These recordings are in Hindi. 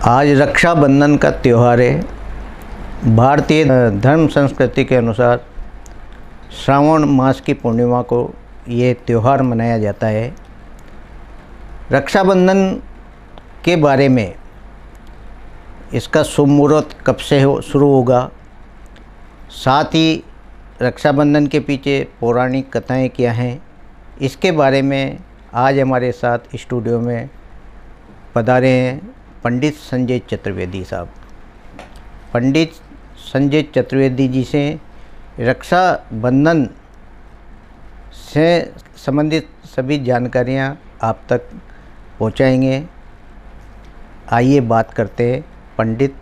आज रक्षाबंधन का त्यौहार है। भारतीय धर्म संस्कृति के अनुसार श्रावण मास की पूर्णिमा को ये त्यौहार मनाया जाता है। रक्षाबंधन के बारे में इसका शुभ मुहूर्त कब से शुरू होगा, साथ ही रक्षाबंधन के पीछे पौराणिक कथाएं क्या हैं, इसके बारे में आज हमारे साथ स्टूडियो में पधारे हैं पंडित संजय चतुर्वेदी साहब। पंडित संजय चतुर्वेदी जी से रक्षाबंधन से संबंधित सभी जानकारियां आप तक पहुंचाएंगे। आइए बात करते हैं पंडित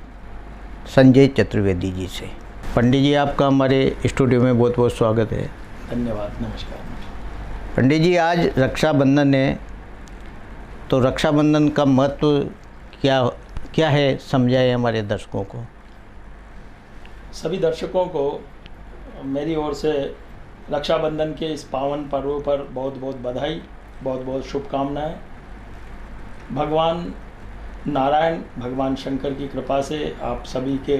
संजय चतुर्वेदी जी से। पंडित जी, आपका हमारे स्टूडियो में बहुत बहुत स्वागत है। धन्यवाद, नमस्कार। पंडित जी, आज रक्षाबंधन है, तो रक्षाबंधन का महत्व क्या है, समझाए हमारे दर्शकों को। सभी दर्शकों को मेरी ओर से रक्षाबंधन के इस पावन पर्व पर बहुत बहुत बधाई, बहुत बहुत शुभकामनाएं। भगवान नारायण, भगवान शंकर की कृपा से आप सभी के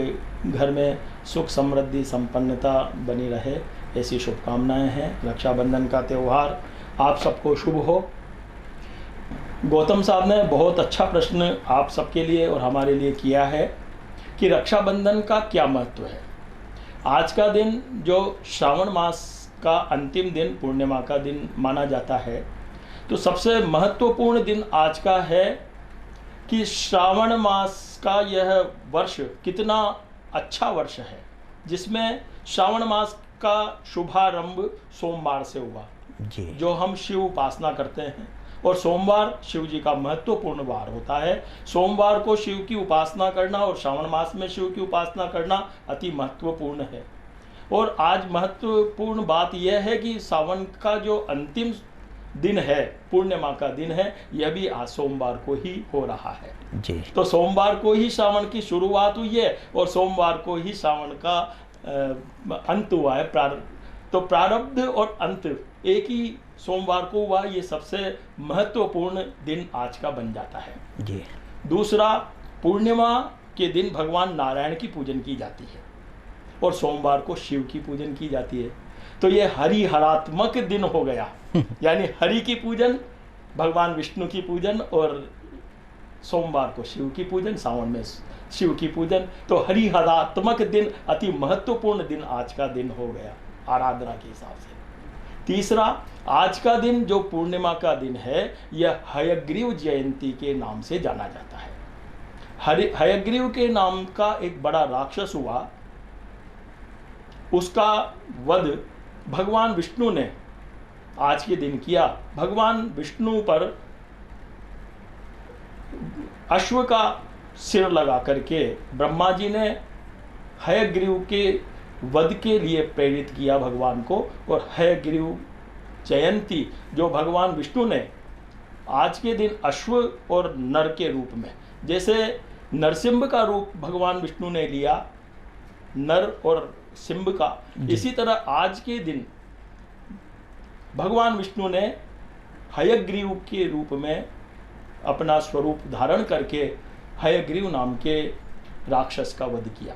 घर में सुख समृद्धि संपन्नता बनी रहे, ऐसी शुभकामनाएं हैं। रक्षाबंधन का त्यौहार आप सबको शुभ हो। गौतम साहब ने बहुत अच्छा प्रश्न आप सबके लिए और हमारे लिए किया है कि रक्षाबंधन का क्या महत्व है। आज का दिन जो श्रावण मास का अंतिम दिन, पूर्णिमा का दिन माना जाता है, तो सबसे महत्वपूर्ण दिन आज का है कि श्रावण मास का यह वर्ष कितना अच्छा वर्ष है, जिसमें श्रावण मास का शुभारंभ सोमवार से हुआ जी। जो हम शिव उपासना करते हैं, और सोमवार शिव जी का महत्वपूर्ण वार होता है। सोमवार को शिव की उपासना करना और श्रावण मास में शिव की उपासना करना अति महत्वपूर्ण है। और आज महत्वपूर्ण बात यह है कि सावन का जो अंतिम दिन है, पूर्णिमा का दिन है, यह भी आज सोमवार को ही हो रहा है जी। तो सोमवार को ही श्रावण की शुरुआत हुई है और सोमवार को ही श्रावण का अंत हुआ है। तो प्रारब्ध और अंत एक ही सोमवार को हुआ। ये सबसे महत्वपूर्ण दिन आज का बन जाता है जी। दूसरा, पूर्णिमा के दिन भगवान नारायण की पूजन की जाती है और सोमवार को शिव की पूजन की जाती है। तो ये हरिहरात्मक दिन हो गया यानी हरि की पूजन, भगवान विष्णु की पूजन, और सोमवार को शिव की पूजन, सावन में शिव की पूजन। तो हरिहरात्मक दिन, अति महत्वपूर्ण दिन आज का दिन हो गया आराधना के हिसाब से। तीसरा, आज का दिन जो पूर्णिमा का दिन है, यह हयग्रीव जयंती के नाम से जाना जाता है। हयग्रीव के नाम का एक बड़ा राक्षस हुआ, उसका वध भगवान विष्णु ने आज के दिन किया। भगवान विष्णु पर अश्व का सिर लगा करके ब्रह्मा जी ने हयग्रीव के वध के लिए प्रेरित किया भगवान को, और हयग्रीव जयंती जो भगवान विष्णु ने आज के दिन अश्व और नर के रूप में, जैसे नरसिंह का रूप भगवान विष्णु ने लिया, नर और सिंह का, इसी तरह आज के दिन भगवान विष्णु ने हयग्रीव के रूप में अपना स्वरूप धारण करके हयग्रीव नाम के राक्षस का वध किया।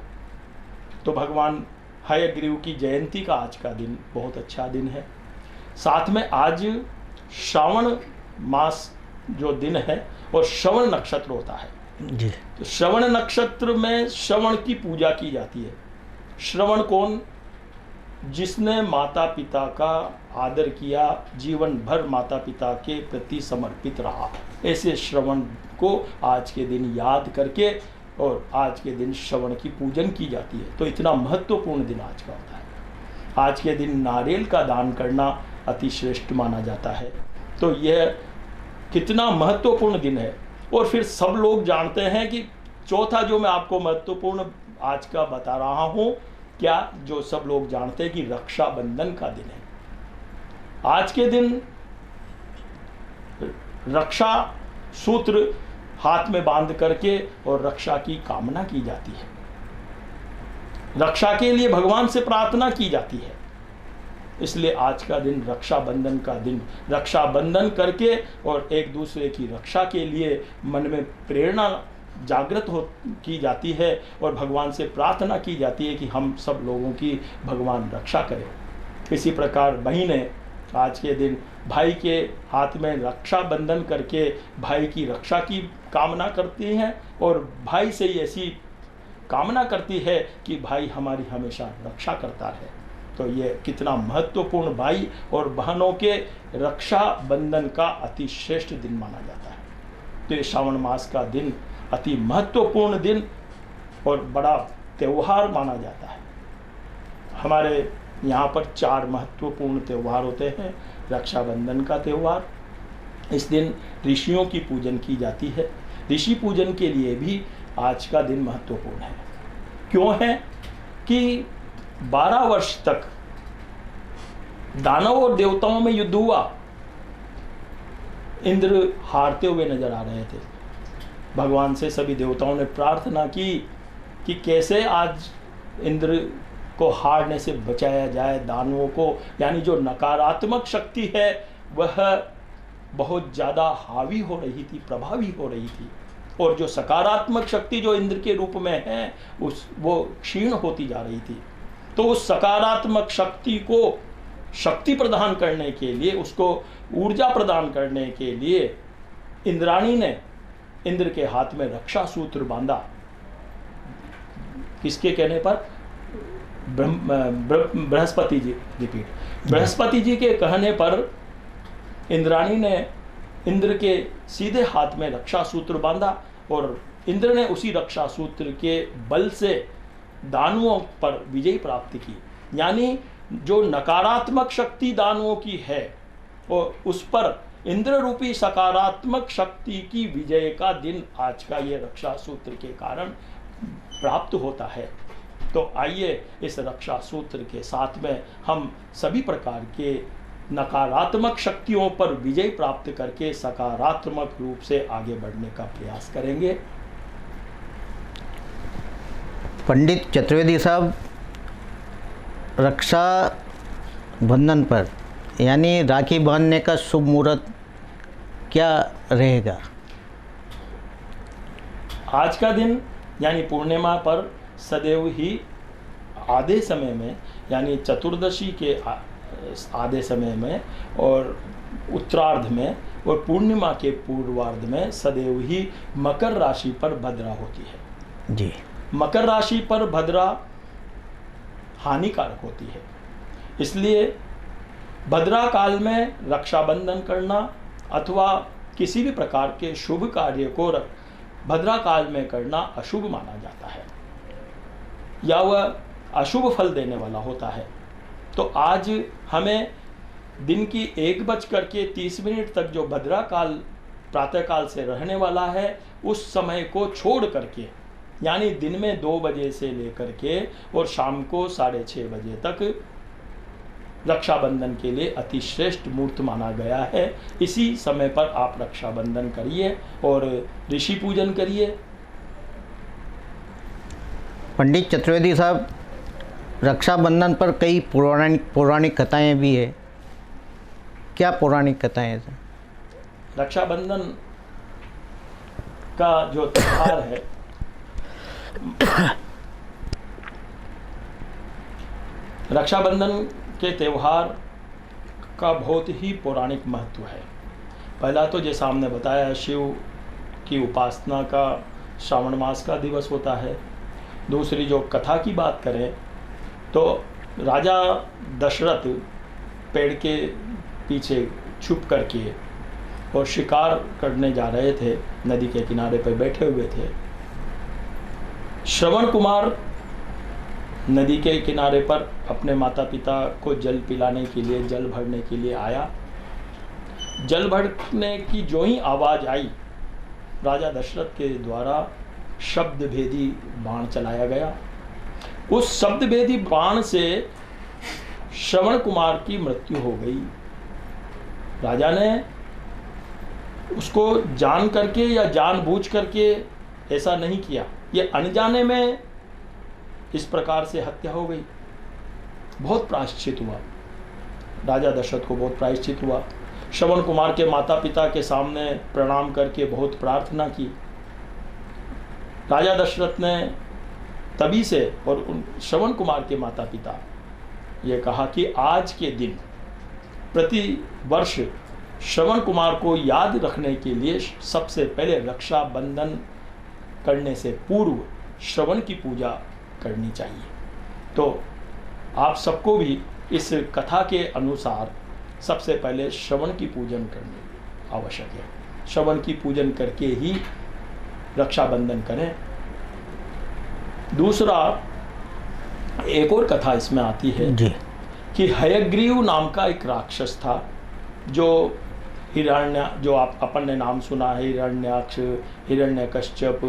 तो भगवान हयग्रीव की जयंती का आज का दिन बहुत अच्छा दिन है। साथ में आज श्रावण मास जो दिन है और श्रवण नक्षत्र होता है जी। तो श्रवण नक्षत्र में श्रवण की पूजा की जाती है। श्रवण कौन? जिसने माता पिता का आदर किया, जीवन भर माता पिता के प्रति समर्पित रहा, ऐसे श्रवण को आज के दिन याद करके और आज के दिन श्रवण की पूजन की जाती है। तो इतना महत्वपूर्ण दिन आज का होता है। आज के दिन नारियल का दान करना अति श्रेष्ठ माना जाता है। तो यह कितना महत्वपूर्ण दिन है। और फिर सब लोग जानते हैं कि चौथा जो मैं आपको महत्वपूर्ण आज का बता रहा हूँ, क्या जो सब लोग जानते हैं कि रक्षाबंधन का दिन है। आज के दिन रक्षा सूत्र हाथ में बांध करके और रक्षा की कामना की जाती है। रक्षा के लिए भगवान से प्रार्थना की जाती है। इसलिए आज का दिन रक्षाबंधन का दिन, रक्षाबंधन करके और एक दूसरे की रक्षा के लिए मन में प्रेरणा जागृत हो की जाती है और भगवान से प्रार्थना की जाती है कि हम सब लोगों की भगवान रक्षा करें। इसी प्रकार बहनें आज के दिन भाई के हाथ में रक्षा बंधन करके भाई की रक्षा की कामना करती हैं और भाई से ही ऐसी कामना करती है कि भाई हमारी हमेशा रक्षा करता है। तो ये कितना महत्वपूर्ण भाई और बहनों के रक्षा बंधन का अति श्रेष्ठ दिन माना जाता है। तो ये श्रावण मास का दिन अति महत्वपूर्ण दिन और बड़ा त्यौहार माना जाता है। हमारे यहाँ पर 4 महत्वपूर्ण त्यौहार होते हैं। रक्षाबंधन का त्यौहार, इस दिन ऋषियों की पूजन की जाती है। ऋषि पूजन के लिए भी आज का दिन महत्वपूर्ण है। क्यों है कि 12 वर्ष तक दानव और देवताओं में युद्ध हुआ। इंद्र हारते हुए नजर आ रहे थे। भगवान से सभी देवताओं ने प्रार्थना की कि कैसे आज इंद्र को हारने से बचाया जाए। दानवों को, यानी जो नकारात्मक शक्ति है वह बहुत ज़्यादा हावी हो रही थी, प्रभावी हो रही थी, और जो सकारात्मक शक्ति जो इंद्र के रूप में है वो क्षीण होती जा रही थी। तो उस सकारात्मक शक्ति को शक्ति प्रदान करने के लिए, उसको ऊर्जा प्रदान करने के लिए इंद्राणी ने इंद्र के हाथ में रक्षा सूत्र बांधा। किसके कहने पर? बृहस्पति जी, रिपीट, बृहस्पति जी के कहने पर इंद्राणी ने इंद्र के सीधे हाथ में रक्षा सूत्र बांधा और इंद्र ने उसी रक्षा सूत्र के बल से दानवों पर विजय प्राप्त की। यानी जो नकारात्मक शक्ति दानवों की है और उस पर इंद्र रूपी सकारात्मक शक्ति की विजय का दिन आज का ये रक्षा सूत्र के कारण प्राप्त होता है। तो आइए इस रक्षा सूत्र के साथ में हम सभी प्रकार के नकारात्मक शक्तियों पर विजय प्राप्त करके सकारात्मक रूप से आगे बढ़ने का प्रयास करेंगे। पंडित चतुर्वेदी साहब, रक्षा बंधन पर यानी राखी बांधने का शुभ मुहूर्त क्या रहेगा? आज का दिन यानी पूर्णिमा पर सदैव ही आधे समय में, यानी चतुर्दशी के आधे समय में और उत्तरार्ध में और पूर्णिमा के पूर्वार्ध में सदैव ही मकर राशि पर भद्रा होती है। जी, मकर राशि पर भद्रा हानिकारक होती है, इसलिए भद्रा काल में रक्षाबंधन करना अथवा किसी भी प्रकार के शुभ कार्य को भद्रा काल में करना अशुभ माना जाता है या वह अशुभ फल देने वाला होता है। तो आज हमें दिन की 1:30 तक जो भद्रा काल प्रातः काल से रहने वाला है, उस समय को छोड़ करके, यानी दिन में 2 बजे से लेकर के और शाम को 6:30 बजे तक रक्षाबंधन के लिए अति श्रेष्ठ मुहूर्त माना गया है। इसी समय पर आप रक्षाबंधन करिए और ऋषि पूजन करिए। पंडित चतुर्वेदी साहब, रक्षाबंधन पर कई पौराणिक कथाएं भी है। क्या पौराणिक कथाएं हैं? रक्षाबंधन का जो त्योहार है, रक्षाबंधन के त्यौहार का बहुत ही पौराणिक महत्व है। पहला तो जैसा हमने बताया, शिव की उपासना का श्रावण मास का दिवस होता है। दूसरी जो कथा की बात करें तो राजा दशरथ पेड़ के पीछे छुप करके और शिकार करने जा रहे थे, नदी के किनारे पर बैठे हुए थे। श्रवण कुमार नदी के किनारे पर अपने माता पिता को जल पिलाने के लिए, जल भरने के लिए आया। जल भरने की जो ही आवाज़ आई, राजा दशरथ के द्वारा शब्द भेदी बाण चलाया गया। उस शब्द भेदी बाण से श्रवण कुमार की मृत्यु हो गई। राजा ने उसको जान करके या जानबूझ करके ऐसा नहीं किया, ये अनजाने में इस प्रकार से हत्या हो गई। बहुत प्रायश्चित हुआ, राजा दशरथ को बहुत प्रायश्चित हुआ। श्रवण कुमार के माता पिता के सामने प्रणाम करके बहुत प्रार्थना की। राजा दशरथ ने तभी से और श्रवण कुमार के माता पिता ये कहा कि आज के दिन प्रति वर्ष श्रवण कुमार को याद रखने के लिए सबसे पहले रक्षाबंधन करने से पूर्व श्रवण की पूजा करनी चाहिए। तो आप सबको भी इस कथा के अनुसार सबसे पहले श्रवण की पूजन करनी आवश्यक है। श्रवण की पूजन करके ही रक्षाबंधन करें। दूसरा, एक और कथा इसमें आती है जी। कि हयग्रीव नाम का एक राक्षस था, जो जो आप अपन ने नाम सुना है, हिरण्याक्ष, हिरण्यकश्यप,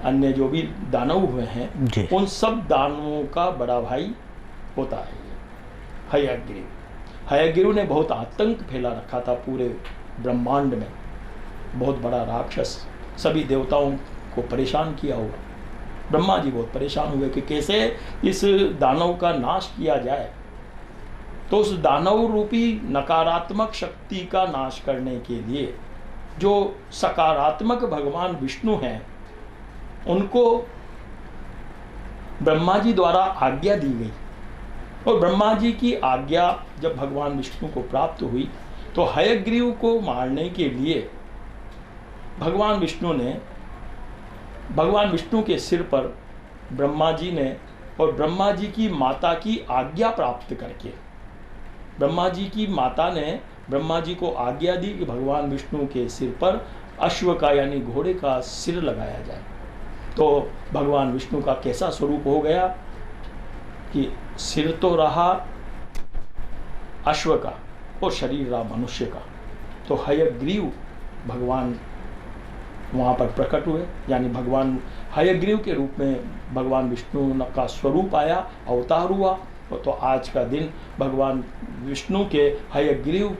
अन्य जो भी दानव हुए हैं, उन सब दानवों का बड़ा भाई होता है हयग्रीव। हयग्रीव ने बहुत आतंक फैला रखा था पूरे ब्रह्मांड में, बहुत बड़ा राक्षस, सभी देवताओं को परेशान किया हुआ। ब्रह्मा जी बहुत परेशान हुए कि कैसे इस दानव का नाश किया जाए। तो उस दानव रूपी नकारात्मक शक्ति का नाश करने के लिए जो सकारात्मक भगवान विष्णु हैं, उनको ब्रह्मा जी द्वारा आज्ञा दी गई। और ब्रह्मा जी की आज्ञा जब भगवान विष्णु को प्राप्त हुई तो हयग्रीव को मारने के लिए भगवान विष्णु के सिर पर ब्रह्मा जी ने और ब्रह्मा जी की माता की आज्ञा प्राप्त करके ब्रह्मा जी की माता ने ब्रह्मा जी को आज्ञा दी कि भगवान विष्णु के सिर पर अश्व का यानी घोड़े का सिर लगाया जाए। तो भगवान विष्णु का कैसा स्वरूप हो गया कि सिर तो रहा अश्व का और शरीर रहा मनुष्य का। तो हयग्रीव भगवान वहाँ पर प्रकट हुए, यानी भगवान हयग्रीव के रूप में भगवान विष्णु का स्वरूप आया, अवतार हुआ। तो आज का दिन भगवान विष्णु के हयग्रीव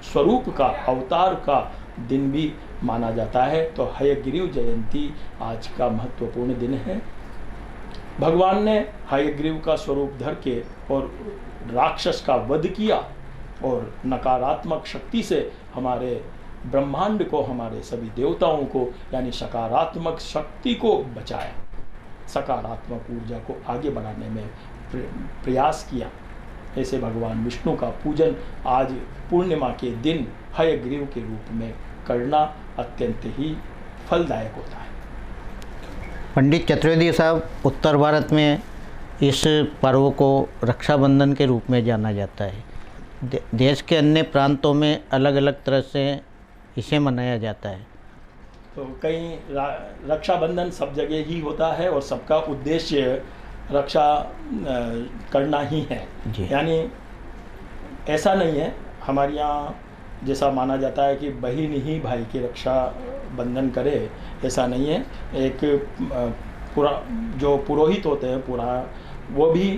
स्वरूप का, अवतार का दिन भी माना जाता है। तो हयग्रीव जयंती आज का महत्वपूर्ण दिन है। भगवान ने हयग्रीव का स्वरूप धर के और राक्षस का वध किया और नकारात्मक शक्ति से हमारे ब्रह्मांड को, हमारे सभी देवताओं को यानी सकारात्मक शक्ति को बचाया, सकारात्मक ऊर्जा को आगे बढ़ाने में प्रयास किया। ऐसे भगवान विष्णु का पूजन आज पूर्णिमा के दिन हयग्रीव के रूप में करना अत्यंत ही फलदायक होता है। पंडित चतुर्वेदी साहब, उत्तर भारत में इस पर्व को रक्षाबंधन के रूप में जाना जाता है। देश के अन्य प्रांतों में अलग अलग तरह से इसे मनाया जाता है। तो कहीं रक्षाबंधन सब जगह ही होता है और सबका उद्देश्य रक्षा करना ही है। यानी ऐसा नहीं है हमारे यहाँ जैसा माना जाता है कि बहन ही भाई की रक्षा बंधन करे, ऐसा नहीं है। एक जो पुरोहित होते हैं वो भी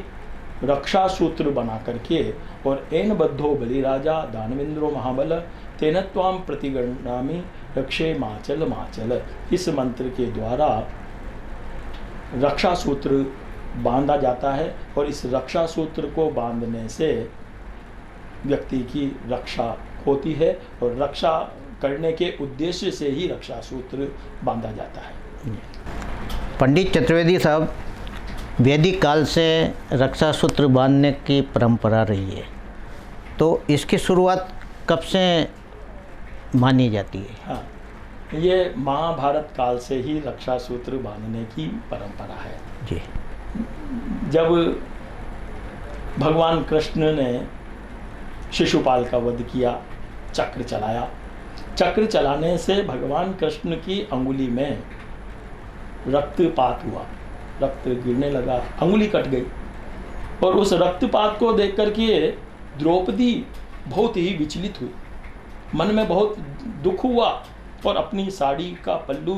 रक्षा सूत्र बना करके और एन बद्धो बलिराजा दानवेंद्रो महाबल तेन त्वाम प्रतिगणामि रक्षे माचल माचल, इस मंत्र के द्वारा रक्षा सूत्र बांधा जाता है। और इस रक्षा सूत्र को बांधने से व्यक्ति की रक्षा होती है और रक्षा करने के उद्देश्य से ही रक्षा सूत्र बांधा जाता है। पंडित चतुर्वेदी साहब, वैदिक काल से रक्षा सूत्र बांधने की परंपरा रही है, तो इसकी शुरुआत कब से मानी जाती है? हाँ, ये महाभारत काल से ही रक्षा सूत्र बांधने की परंपरा है जी। जब भगवान कृष्ण ने शिशुपाल का वध किया, चक्र चलाया, चक्र चलाने से भगवान कृष्ण की अंगुली में रक्तपात हुआ, रक्त गिरने लगा, अंगुली कट गई। और उस रक्तपात को देख करके द्रौपदी बहुत ही विचलित हुई, मन में बहुत दुख हुआ और अपनी साड़ी का पल्लू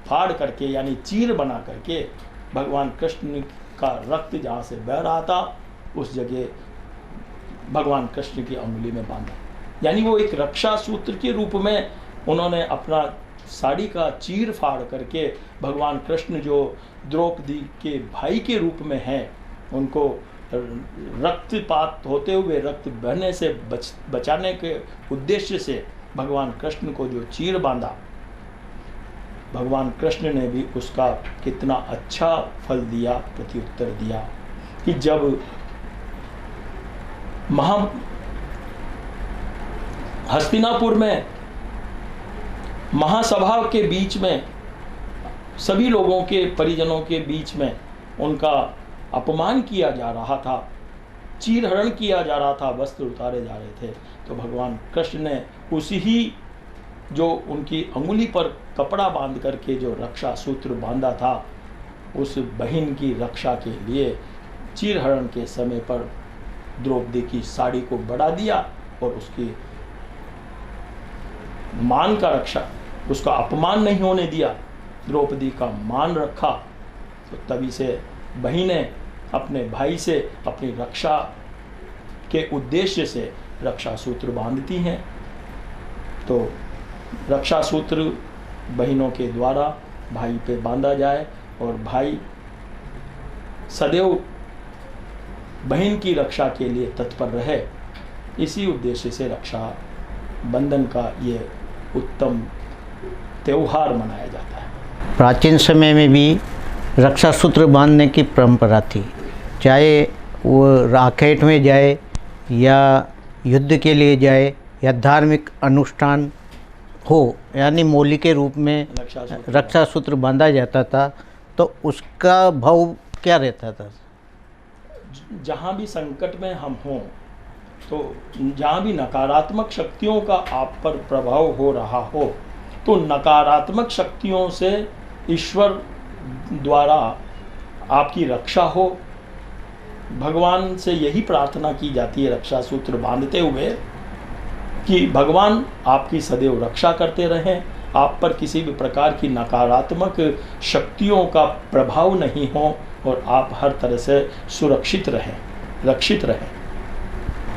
फाड़ करके यानी चीर बना करके भगवान कृष्ण का रक्त जहाँ से बह रहा था उस जगह भगवान कृष्ण की अंगुली में बांधा। यानी वो एक रक्षा सूत्र के रूप में उन्होंने अपना साड़ी का चीर फाड़ करके भगवान कृष्ण जो द्रौपदी के भाई के रूप में हैं, उनको रक्तपात होते हुए, रक्त बहने से बचाने के उद्देश्य से भगवान कृष्ण को जो चीर बांधा, भगवान कृष्ण ने भी उसका कितना अच्छा फल दिया, प्रत्युत्तर दिया कि जब हस्तिनापुर में महासभा के बीच में सभी लोगों के परिजनों के बीच में उनका अपमान किया जा रहा था, चीरहरण किया जा रहा था, वस्त्र उतारे जा रहे थे, तो भगवान कृष्ण ने उसी ही जो उनकी अंगुली पर कपड़ा बांध करके जो रक्षा सूत्र बांधा था, उस बहन की रक्षा के लिए चीरहरण के समय पर द्रौपदी की साड़ी को बढ़ा दिया और उसकी मान का रक्षा, उसका अपमान नहीं होने दिया, द्रौपदी का मान रखा। तो तभी से बहनें अपने भाई से अपनी रक्षा के उद्देश्य से रक्षा सूत्र बांधती हैं। तो रक्षा सूत्र बहनों के द्वारा भाई पे बांधा जाए और भाई सदैव बहन की रक्षा के लिए तत्पर रहे, इसी उद्देश्य से रक्षा बंधन का ये उत्तम त्योहार मनाया जाता है। प्राचीन समय में भी रक्षा सूत्र बांधने की परंपरा थी, चाहे वो राखेट में जाए या युद्ध के लिए जाए या धार्मिक अनुष्ठान हो, यानी मौली के रूप में रक्षा सूत्र बांधा जाता था। तो उसका भाव क्या रहता था? जहाँ भी संकट में हम हों, तो जहाँ भी नकारात्मक शक्तियों का आप पर प्रभाव हो रहा हो, तो नकारात्मक शक्तियों से ईश्वर द्वारा आपकी रक्षा हो, भगवान से यही प्रार्थना की जाती है रक्षा सूत्र बांधते हुए कि भगवान आपकी सदैव रक्षा करते रहें, आप पर किसी भी प्रकार की नकारात्मक शक्तियों का प्रभाव नहीं हो और आप हर तरह से सुरक्षित रहें, रक्षित रहें।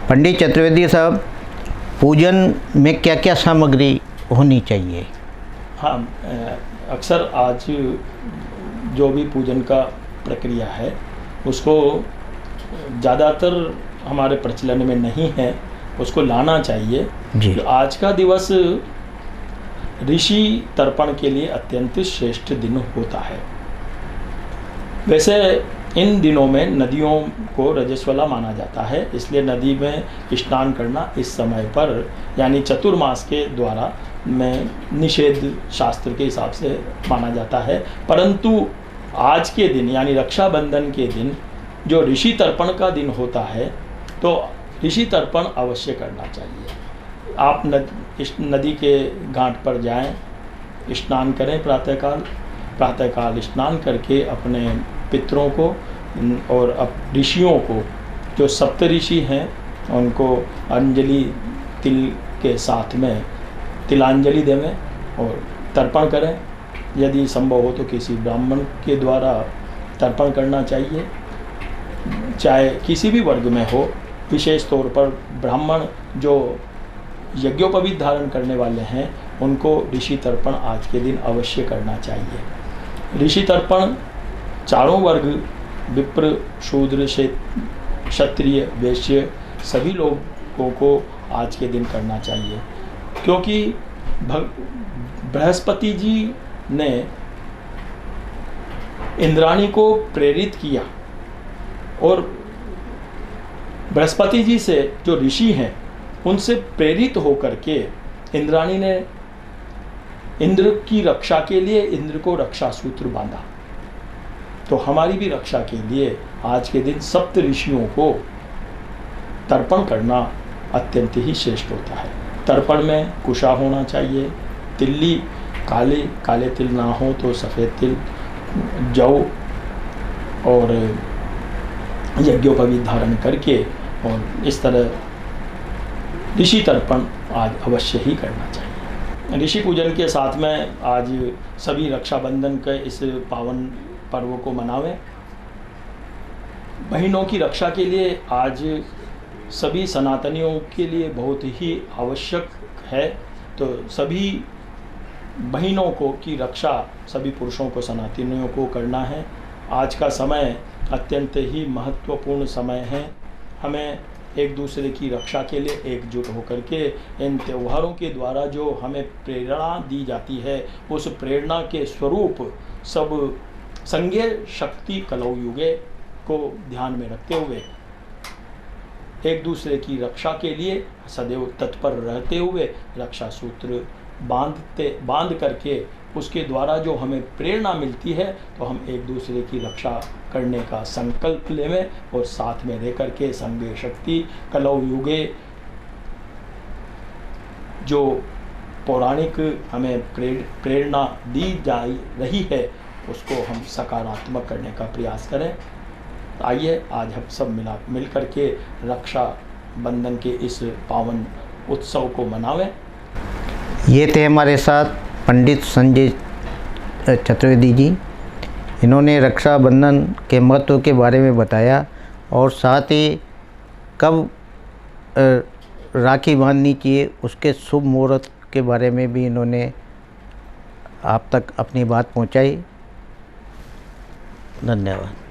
पंडित चतुर्वेदी साहब, पूजन में क्या क्या सामग्री होनी चाहिए? हाँ, अक्सर आज जो भी पूजन का प्रक्रिया है उसको ज़्यादातर हमारे प्रचलन में नहीं है, उसको लाना चाहिए जी। तो आज का दिवस ऋषि तर्पण के लिए अत्यंत श्रेष्ठ दिन होता है। वैसे इन दिनों में नदियों को रजस्वला माना जाता है, इसलिए नदी में स्नान करना इस समय पर यानी चतुर्मास के द्वारा में निषेध शास्त्र के हिसाब से माना जाता है। परंतु आज के दिन यानी रक्षाबंधन के दिन जो ऋषि तर्पण का दिन होता है, तो ऋषि तर्पण अवश्य करना चाहिए। आप नदी के घाट पर जाएं, स्नान करें, प्रातःकाल स्नान करके अपने पितरों को और ऋषियों को, जो सप्त ऋषि हैं, उनको अंजलि तिल के साथ में तिलांजलि देवें और तर्पण करें। यदि संभव हो तो किसी ब्राह्मण के द्वारा तर्पण करना चाहिए, चाहे किसी भी वर्ग में हो, विशेष तौर पर ब्राह्मण जो यज्ञोपवीत धारण करने वाले हैं उनको ऋषि तर्पण आज के दिन अवश्य करना चाहिए। ऋषि तर्पण चारों वर्ग, विप्र, शूद्र, क्षत्रिय, वैश्य, सभी लोगों को आज के दिन करना चाहिए, क्योंकि बृहस्पति जी ने इंद्राणी को प्रेरित किया और बृहस्पति जी से जो ऋषि हैं उनसे प्रेरित होकर के इंद्राणी ने इंद्र की रक्षा के लिए इंद्र को रक्षा सूत्र बांधा। तो हमारी भी रक्षा के लिए आज के दिन सप्त ऋषियों को तर्पण करना अत्यंत ही श्रेष्ठ होता है। तर्पण में कुशा होना चाहिए, तिल्ली, काले तिल ना हो तो सफ़ेद तिल, जौ और यज्ञोपवीत धारण करके, और इस तरह ऋषि तर्पण आज अवश्य ही करना चाहिए। ऋषि पूजन के साथ में आज सभी रक्षाबंधन के इस पावन पर्व को मनावें। बहनों की रक्षा के लिए आज सभी सनातनियों के लिए बहुत ही आवश्यक है। तो सभी बहनों को की रक्षा सभी पुरुषों को, सनातनियों को करना है। आज का समय अत्यंत ही महत्वपूर्ण समय है। हमें एक दूसरे की रक्षा के लिए एकजुट होकर के इन त्योहारों के द्वारा जो हमें प्रेरणा दी जाती है, उस प्रेरणा के स्वरूप सब संज्ञेय शक्ति कलौ युगे को ध्यान में रखते हुए एक दूसरे की रक्षा के लिए सदैव तत्पर रहते हुए रक्षा सूत्र बांध करके उसके द्वारा जो हमें प्रेरणा मिलती है, तो हम एक दूसरे की रक्षा करने का संकल्प लेवें और साथ में रह करके संज्ञेय शक्ति कलौ युगे जो पौराणिक हमें प्रेरणा दी जा रही है, उसको हम सकारात्मक करने का प्रयास करें। आइए आज हम सब मिल करके रक्षा बंधन के इस पावन उत्सव को मनावें। ये थे हमारे साथ पंडित संजय चतुर्वेदी जी। इन्होंने रक्षाबंधन के महत्व के बारे में बताया और साथ ही कब राखी बांधनी चाहिए उसके शुभ मुहूर्त के बारे में भी इन्होंने आप तक अपनी बात पहुंचाई। धन्यवाद।